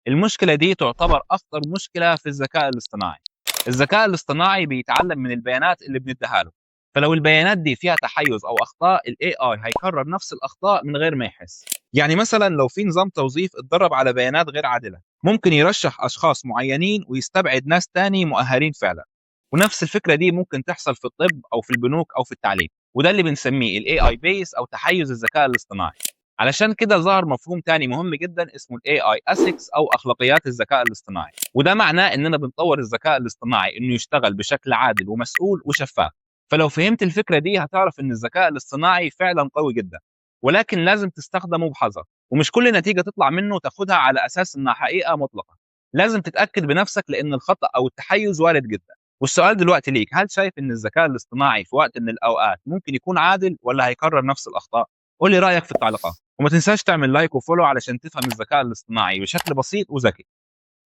المشكلة دي تعتبر أخطر مشكلة في الذكاء الاصطناعي. الذكاء الاصطناعي بيتعلم من البيانات اللي بنديها له، فلو البيانات دي فيها تحيز أو أخطاء ال AI هيكرر نفس الأخطاء من غير ما يحس. يعني مثلا لو في نظام توظيف اتدرب على بيانات غير عادلة ممكن يرشح أشخاص معينين ويستبعد ناس تاني مؤهلين فعلا. ونفس الفكرة دي ممكن تحصل في الطب أو في البنوك أو في التعليم، وده اللي بنسميه ال AI base أو تحيز الذكاء الاصطناعي. علشان كده ظهر مفهوم تاني مهم جدا اسمه ال AI ethics أو أخلاقيات الذكاء الاصطناعي، وده معناه إننا بنطور الذكاء الاصطناعي إنه يشتغل بشكل عادل ومسؤول وشفاف. فلو فهمت الفكرة دي هتعرف إن الذكاء الاصطناعي فعلا قوي جدا، ولكن لازم تستخدمه بحذر، ومش كل نتيجة تطلع منه تاخدها على أساس إنها حقيقة مطلقة. لازم تتأكد بنفسك لأن الخطأ أو التحيز وارد جدا. والسؤال دلوقتي ليك، هل شايف إن الذكاء الاصطناعي في وقت من الأوقات ممكن يكون عادل ولا هيكرر نفس الأخطاء؟ قول لي رأيك في التعليقات، وما تنساش تعمل لايك وفولو علشان تفهم الذكاء الاصطناعي بشكل بسيط وذكي.